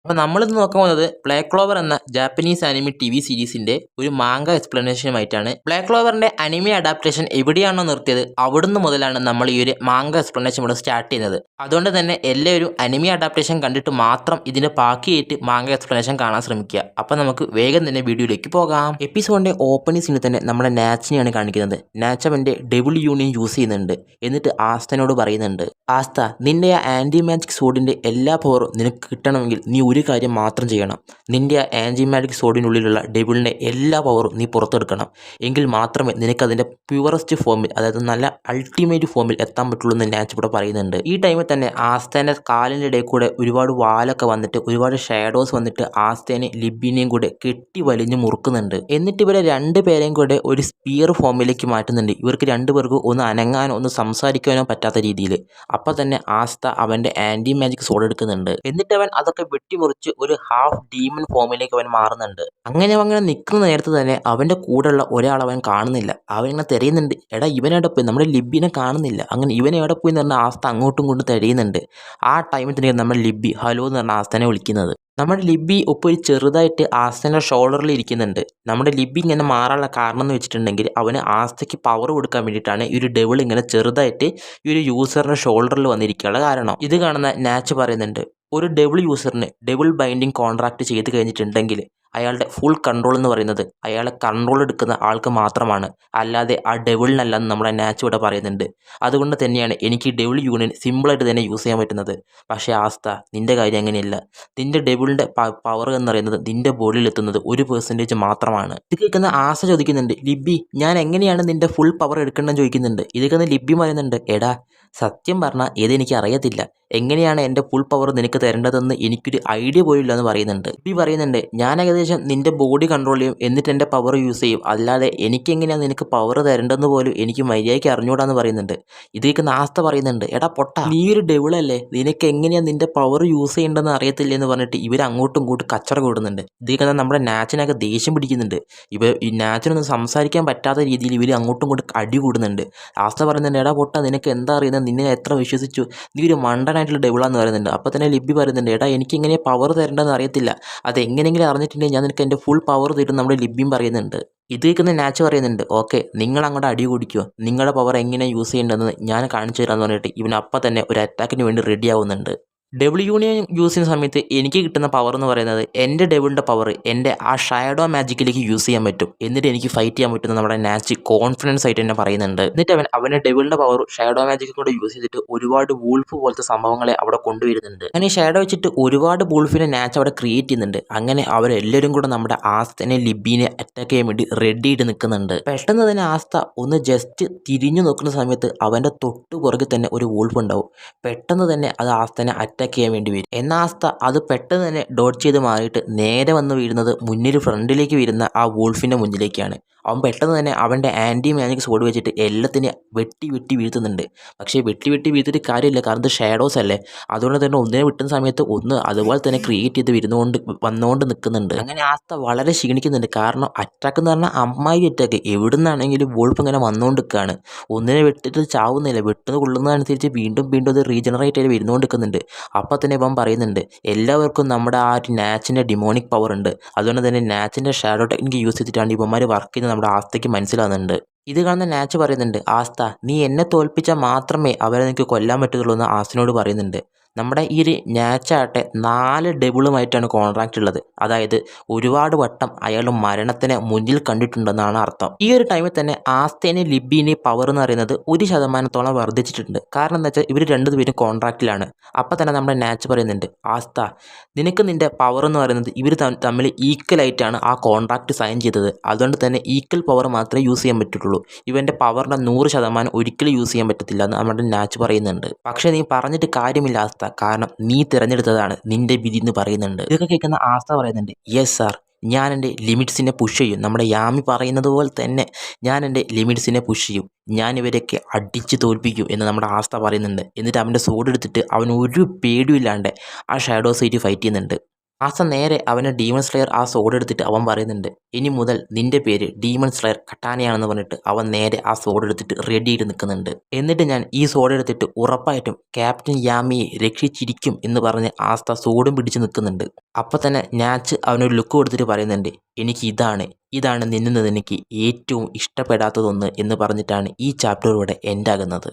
അപ്പോൾ നമ്മളിന്ന് നോക്കാൻ പോകുന്നത് ബ്ലാക്ക് ക്ലോവർ എന്ന ജാപ്പനീസ് അനിമി ടിവി സീരീസിന്റെ ഒരു മാംഗ എക്സ്പ്ലനേഷനുമായിട്ടാണ്. ബ്ലാക്ക് ക്ലോവറിന്റെ അനിമി അഡാപ്റ്റേഷൻ എവിടെയാണോ നിർത്തിയത് അവിടുന്ന് മുതലാണ് നമ്മൾ ഈ ഒരു മാംഗ എക്സ്പ്ലനേഷൻ ഇവിടെ സ്റ്റാർട്ട് ചെയ്യുന്നത്. അതുകൊണ്ട് തന്നെ എല്ലാവരും അനിമി അഡാപ്റ്റേഷൻ കണ്ടിട്ട് മാത്രം ഇതിന്റെ ബാക്കിയായിട്ട് മാംഗ എക്സ്പ്ലനേഷൻ കാണാൻ ശ്രമിക്കുക. അപ്പോൾ നമുക്ക് വേഗം തന്നെ വീഡിയോയിലേക്ക് പോകാം. എപ്പിസോഡിന്റെ ഓപ്പണിംഗ് സീനിൽ തന്നെ നമ്മുടെ നാച്ചിനെയാണ് കാണിക്കുന്നത്. നാച്ച് അവന്റെ ഡബിൾ യൂണിയൻ യൂസ് ചെയ്യുന്നുണ്ട്. എന്നിട്ട് ആസ്തനോട് പറയുന്നുണ്ട്, ആസ്ത, നിന്റെ ആ ആന്റി മാജിക് സോഡിന്റെ എല്ലാ പവറും നിനക്ക് കിട്ടണമെങ്കിൽ നീ ഒരു കാര്യം മാത്രം ചെയ്യണം. നിന്റെ ആ ആന്റി മാജിക് സോഡിനുള്ളിലുള്ള ഡെവിളിൻ്റെ എല്ലാ പവറും നീ പുറത്തെടുക്കണം. എങ്കിൽ മാത്രമേ നിനക്കതിൻ്റെ പ്യുവറസ്റ്റ് ഫോമിൽ, അതായത് നല്ല അൾട്ടിമേറ്റ് ഫോമിൽ എത്താൻ പറ്റുള്ളൂ എന്ന് നാച്ച് ഇവിടെ പറയുന്നുണ്ട്. ഈ ടൈമിൽ തന്നെ ആസ്തേൻ്റെ കാലിൻ്റെ ഇടയിൽ കൂടെ ഒരുപാട് വാലൊക്കെ വന്നിട്ട് ഒരുപാട് ഷാഡോസ് വന്നിട്ട് ആസ്തേനെ ലിബിനെയും കൂടെ കെട്ടി വലിഞ്ഞ് മുറുക്കുന്നുണ്ട്. എന്നിട്ട് ഇവരെ രണ്ടുപേരെയും കൂടെ ഒരു സ്പിയർ ഫോമിലേക്ക് മാറ്റുന്നുണ്ട്. ഇവർക്ക് രണ്ടുപേർക്കും ഒന്ന് അനങ്ങാനോ ഒന്ന് സംസാരിക്കാനോ പറ്റാത്ത രീതിയിൽ. അപ്പം തന്നെ ആസ്ത അവൻ്റെ ആൻറ്റി മാജിക് സോഡ് എടുക്കുന്നുണ്ട്. എന്നിട്ട് അവൻ അതൊക്കെ വെട്ടിമുറിച്ച് ഒരു ഹാഫ് ഡീമൺ ഫോമിലേക്ക് അവൻ മാറുന്നുണ്ട്. അങ്ങനെ നിൽക്കുന്ന നേരത്ത് തന്നെ അവൻ്റെ കൂടെയുള്ള ഒരാൾ അവൻ കാണുന്നില്ല. അവനിങ്ങനെ തിരയുന്നുണ്ട്, എടാ ഇവനെവിടെ പോയി, നമ്മുടെ ലിബിനെ കാണുന്നില്ല. അങ്ങനെ ഇവൻ എവിടെ പോയി എന്ന് പറഞ്ഞാൽ ആസ്ത അങ്ങോട്ടും ഇങ്ങോട്ടും തിരയുന്നുണ്ട്. ആ ടൈമിൽ തന്നെ നമ്മുടെ ലിബി ഹലോ എന്ന് പറഞ്ഞ ആസ്തനെ വിളിക്കുന്നത്. നമ്മുടെ ലിബി ഒപ്പം ഒരു ചെറുതായിട്ട് ആസ്തൻ്റെ ഷോൾഡറിൽ ഇരിക്കുന്നുണ്ട്. നമ്മുടെ ലിബി ഇങ്ങനെ മാറാനുള്ള കാരണം എന്ന് വെച്ചിട്ടുണ്ടെങ്കിൽ അവന് ആസ്തയ്ക്ക് പവർ കൊടുക്കാൻ വേണ്ടിയിട്ടാണ് ഈ ഒരു ഡെവിൾ ഇങ്ങനെ ചെറുതായിട്ട് ഈ ഒരു യൂസറിൻ്റെ ഷോൾഡറിൽ വന്നിരിക്കാനുള്ള കാരണം. ഇത് കാണുന്ന നാച്ച് പറയുന്നുണ്ട്, ഒരു ഡെവിൾ യൂസറിന് ഡെവിൾ ബൈൻഡിങ് കോൺട്രാക്ട് ചെയ്ത് കഴിഞ്ഞിട്ടുണ്ടെങ്കിൽ അയാളുടെ ഫുൾ കൺട്രോൾ എന്ന് പറയുന്നത് അയാളെ കൺട്രോൾ എടുക്കുന്ന ആൾക്ക് മാത്രമാണ്, അല്ലാതെ ആ ഡെവിളിനല്ലെന്ന് നമ്മുടെ നാച്ച് ഇവിടെ പറയുന്നുണ്ട്. അതുകൊണ്ട് തന്നെയാണ് എനിക്ക് ഡെവിൾ യൂണിയൻ സിമ്പിളായിട്ട് തന്നെ യൂസ് ചെയ്യാൻ പറ്റുന്നത്. പക്ഷേ ആസ്ത, നിൻ്റെ കാര്യം അങ്ങനെയല്ല. നിൻ്റെ ഡെവിളിൻ്റെ പവർ എന്ന് പറയുന്നത് നിൻ്റെ ബോഡിയിൽ എത്തുന്നത് 1% മാത്രമാണ്. ഇത് കേൾക്കുന്ന ആസ്ത ചോദിക്കുന്നുണ്ട്, ലിബി ഞാൻ എങ്ങനെയാണ് നിൻ്റെ ഫുൾ പവർ എടുക്കേണ്ടതെന്ന് ചോദിക്കുന്നുണ്ട്. ഇത് കേൾക്കുന്ന ലിബി പറയുന്നുണ്ട്, എടാ സത്യം പറഞ്ഞാൽ ഇതെനിക്ക് അറിയത്തില്ല, എങ്ങനെയാണ് എൻ്റെ ഫുൾ പവർ നിനക്ക് തരേണ്ടതെന്ന് എനിക്കൊരു ഐഡിയ പോലും ഇല്ലെന്ന് പറയുന്നുണ്ട്. ലിബി പറയുന്നുണ്ട്, ഞാൻ ഏകദേശം നിൻ്റെ ബോഡി കൺട്രോൾ ചെയ്യും, എന്നിട്ട് എൻ്റെ പവർ യൂസ് ചെയ്യും, അല്ലാതെ എനിക്കെങ്ങനെയാണ് നിനക്ക് പവർ തരേണ്ടതെന്ന് പോലും എനിക്ക് മര്യാദയ്ക്ക് അറിഞ്ഞൂടാന്ന് പറയുന്നുണ്ട്. ഇത് കേൾക്കുന്ന ആസ്ത പറയുന്നുണ്ട്, എടാ പൊട്ട, നീ ഒരു ഡെവിളല്ലേ, നിനക്ക് എങ്ങനെയാണ് നിൻ്റെ പവർ യൂസ് ചെയ്യേണ്ടതെന്ന് അറിയത്തില്ല എന്ന് പറഞ്ഞിട്ട് ഇവർ അങ്ങോട്ടും ഇങ്ങോട്ടും കച്ചറ കൂടുന്നുണ്ട്. ഇത് കേൾക്കുന്ന നമ്മുടെ നാച്ചിനൊക്കെ ദേഷ്യം പിടിക്കുന്നുണ്ട്. ഈ നാച്ചിനൊന്നും സംസാരിക്കാൻ പറ്റാത്ത രീതിയിൽ ഇവർ അങ്ങോട്ടും ഇങ്ങോട്ടും അടി കൂടുന്നുണ്ട്. ആസ്ത പറയുന്നുണ്ട്, എടാ പൊട്ട, നിനക്ക് എന്താ അറിയുന്നത്, നിന്നെ എത്ര വിശ്വസിച്ചു, നീ ഒരു മണ്ടനായിട്ടുള്ള ഡെവിളാന്ന് പറയുന്നുണ്ട്. അപ്പോൾ തന്നെ ലിബി പറയുന്നുണ്ട്, എടാ എനിക്ക് എങ്ങനെ പവർ തരേണ്ടതെന്ന് അറിയത്തില്ല, അത് എങ്ങനെയെങ്കിലും അറിഞ്ഞിട്ടുണ്ടെങ്കിൽ ഞാൻ നിനക്ക് എൻ്റെ ഫുൾ പവർ തരും നമ്മുടെ ലിബിയും പറയുന്നുണ്ട്. ഇത് കേൾക്കുന്ന നാച്ച് പറയുന്നുണ്ട്, ഓക്കെ നിങ്ങൾ അങ്ങോട്ട് അടി കുടിക്കുമോ, നിങ്ങളുടെ പവർ എങ്ങനെ യൂസ് ചെയ്യേണ്ടതെന്ന് ഞാൻ കാണിച്ചു തരാമെന്ന് പറഞ്ഞിട്ട് ഇവനപ്പം തന്നെ ഒരു അറ്റാക്കിന് വേണ്ടി റെഡി ആവുന്നുണ്ട്. ഡബിൾ യൂണിയൻ യൂസ് ചെയ്യുന്ന സമയത്ത് എനിക്ക് കിട്ടുന്ന പവർ എന്ന് പറയുന്നത് എൻ്റെ ഡെവിളിൻ്റെ പവർ എൻ്റെ ആ ഷാഡോ മാജിക്കിലേക്ക് യൂസ് ചെയ്യാൻ പറ്റും, എന്നിട്ട് എനിക്ക് ഫൈറ്റ് ചെയ്യാൻ പറ്റുന്ന നമ്മുടെ നാച്ച് കോൺഫിഡൻസ് ആയിട്ട് തന്നെ പറയുന്നുണ്ട്. എന്നിട്ട് അവൻ്റെ ഡെവിളിൻ്റെ പവർ ഷാഡോ മാജിക്കും കൂടെ യൂസ് ചെയ്തിട്ട് ഒരുപാട് വൂൾഫ് പോലത്തെ സംഭവങ്ങളെ അവിടെ കൊണ്ടുവരുന്നുണ്ട്. അങ്ങനെ ഷാഡോ വെച്ചിട്ട് ഒരുപാട് വൂൾഫിനെ നാച്ച് അവിടെ ക്രിയേറ്റ് ചെയ്യുന്നുണ്ട്. അങ്ങനെ അവരെല്ലാവരും കൂടെ നമ്മുടെ ആസ്തനെ ലിബിനെ അറ്റാക്ക് ചെയ്യാൻ വേണ്ടി റെഡി ആയിട്ട് നിൽക്കുന്നുണ്ട്. പെട്ടെന്ന് തന്നെ ആസ്ത ഒന്ന് ജസ്റ്റ് തിരിഞ്ഞു നോക്കുന്ന സമയത്ത് അവൻ്റെ തൊട്ട് പുറകിൽ തന്നെ ഒരു വൂൾഫ് ഉണ്ടാവും. പെട്ടെന്ന് തന്നെ അത് ആസ്തനെ അറ്റാക്ക് ചെയ്യാൻ വേണ്ടി വരും. എന്ന ആസ്ത അത് പെട്ടെന്ന് തന്നെ ഡോട്ട് ചെയ്ത് മാറിയിട്ട് നേരെ വന്ന് വീഴുന്നത് മുന്നിൽ ഫ്രണ്ടിലേക്ക് വരുന്ന ആ വൂൾഫിൻ്റെ മുന്നിലേക്കാണ്. അവൻ പെട്ടെന്ന് തന്നെ അവൻ്റെ ആൻറ്റി മാജിക് സോഡ് വെച്ചിട്ട് എല്ലാത്തിനെ വെട്ടി വീഴ്ത്തുന്നുണ്ട്. പക്ഷേ വെട്ടി വീഴ്ത്തിയിട്ട് കാര്യമില്ല, കാരണം ഇത് ഷാഡോസ് അല്ലേ. അതുകൊണ്ട് തന്നെ ഒന്നിനെ വിട്ടുന്ന സമയത്ത് ഒന്ന് അതുപോലെ തന്നെ ക്രിയേറ്റ് ചെയ്ത് വന്നുകൊണ്ട് നിൽക്കുന്നുണ്ട്. അങ്ങനെ ആസ്ത വളരെ ക്ഷീണിക്കുന്നുണ്ട്. കാരണം അറ്റാക്ക് എന്ന് പറഞ്ഞാൽ അമ്മായി അറ്റാക്ക്, എവിടുന്നാണെങ്കിലും വോൾഫ് ഇങ്ങനെ വന്നുകൊണ്ട് നിൽക്കുകയാണ്. ഒന്നിനെ വെട്ടിട്ട് ചാവുന്നില്ല, വെട്ടുന്ന കൊള്ളുന്നതനുസരിച്ച് വീണ്ടും അത് റീജനറേറ്റ് ആയിട്ട് വരുന്നുകൊണ്ട് നിൽക്കുന്നുണ്ട്. അപ്പം തന്നെ ഇവൻ പറയുന്നുണ്ട്, എല്ലാവർക്കും നമ്മുടെ ആ ഒരു നാച്ചിൻ്റെ ഡിമോണിക് പവർ ഉണ്ട്, അതുകൊണ്ട് തന്നെ നാച്ചിൻ്റെ ഷാഡോ ടെക്നിക്ക് യൂസ് ചെയ്തിട്ടാണ് ഇവന്മാർ വർക്ക് ചെയ്യുന്നത് നമ്മുടെ ആസ്തയ്ക്ക് മനസ്സിലാകുന്നുണ്ട്. ഇത് കാണുന്ന നാച്ച് പറയുന്നുണ്ട്, ആസ്ത നീ എന്നെ തോൽപ്പിച്ചാൽ മാത്രമേ അവരെ നിനക്ക് കൊല്ലാൻ പറ്റുള്ളൂ എന്ന് ആസ്തനോട് പറയുന്നുണ്ട്. നമ്മുടെ ഈ ഒരു നാച്ചാകട്ടെ 4 ഡെബിളുമായിട്ടാണ് കോൺട്രാക്റ്റ് ഉള്ളത്. അതായത് ഒരുപാട് വട്ടം അയാൾ മരണത്തിനെ മുന്നിൽ കണ്ടിട്ടുണ്ടെന്നാണ് അർത്ഥം. ഈ ഒരു ടൈമിൽ തന്നെ ആസ്തേനെ ലിബിനെ പവർ എന്ന് പറയുന്നത് 1% വർദ്ധിച്ചിട്ടുണ്ട്. കാരണം എന്താ വെച്ചാൽ ഇവർ രണ്ടുപേരും കോൺട്രാക്റ്റിലാണ്. അപ്പം തന്നെ നമ്മുടെ നാച്ച് പറയുന്നുണ്ട്, ആസ്ത നിനക്ക് നിൻ്റെ പവർ എന്ന് പറയുന്നത് ഇവർ തമ്മിൽ ഈക്വലായിട്ടാണ് ആ കോൺട്രാക്റ്റ് സൈൻ ചെയ്തത്. അതുകൊണ്ട് തന്നെ ഈക്വൽ പവർ മാത്രമേ യൂസ് ചെയ്യാൻ പറ്റുള്ളൂ. ഇവൻ്റെ പവറിൻ്റെ 100% ഒരിക്കലും യൂസ് ചെയ്യാൻ പറ്റത്തില്ല എന്ന് നമ്മുടെ നാച്ച് പറയുന്നുണ്ട്. പക്ഷേ നീ പറഞ്ഞിട്ട് കാര്യമില്ല ആസ്ത, കാരണം നീ തിരഞ്ഞെടുത്തതാണ് നിന്റെ വിധി എന്ന് പറയുന്നുണ്ട്. ഇതൊക്കെ കേൾക്കുന്ന ആസ്ത പറയുന്നുണ്ട്, യെസ് സാർ, ഞാൻ എൻ്റെ ലിമിറ്റ്സിനെ പുഷ് ചെയ്യും. നമ്മുടെ യാമി പറയുന്നത് പോലെ തന്നെ ഞാൻ എൻ്റെ ലിമിറ്റ്സിനെ പുഷ് ചെയ്യും, ഞാൻ ഇവരൊക്കെ അടിച്ച് തോൽപ്പിക്കും എന്ന് നമ്മുടെ ആസ്ത പറയുന്നുണ്ട്. എന്നിട്ട് അവൻ്റെ സോഡ് എടുത്തിട്ട് അവൻ ഒരു പേടിയില്ലാണ്ട് ആ ഷാഡോ സൈറ്റ് ഫൈറ്റ് ചെയ്യുന്നുണ്ട്. ആസ നേരെ അവന് ഡീമൺ സ്ലെയർ ആ സോഡ് എടുത്തിട്ട് അവൻ പറയുന്നുണ്ട്, ഇനി മുതൽ നിന്റെ പേര് ഡീമൺ സ്ലെയർ കട്ടാനയാണെന്ന് പറഞ്ഞിട്ട് അവൻ നേരെ ആ സോഡ് എടുത്തിട്ട് റെഡിയായിട്ട് നിൽക്കുന്നുണ്ട്. എന്നിട്ട് ഞാൻ ഈ സോഡ് എടുത്തിട്ട് ഉറപ്പായിട്ടും ക്യാപ്റ്റൻ യാമിയെ രക്ഷിച്ചിരിക്കും എന്ന് പറഞ്ഞ് ആസ്ത സോഡും പിടിച്ച് നിൽക്കുന്നുണ്ട്. അപ്പോൾ തന്നെ നാച്ച് അവനൊരു ലുക്ക് കൊടുത്തിട്ട് പറയുന്നുണ്ട്, എനിക്ക് ഇതാണ് നിന്നിൽ നിന്ന് എനിക്ക് ഏറ്റവും ഇഷ്ടപ്പെടാത്തതൊന്ന് എന്ന് പറഞ്ഞിട്ടാണ് ഈ ചാപ്റ്റർ ഇവിടെ എൻഡ് ആകുന്നത്.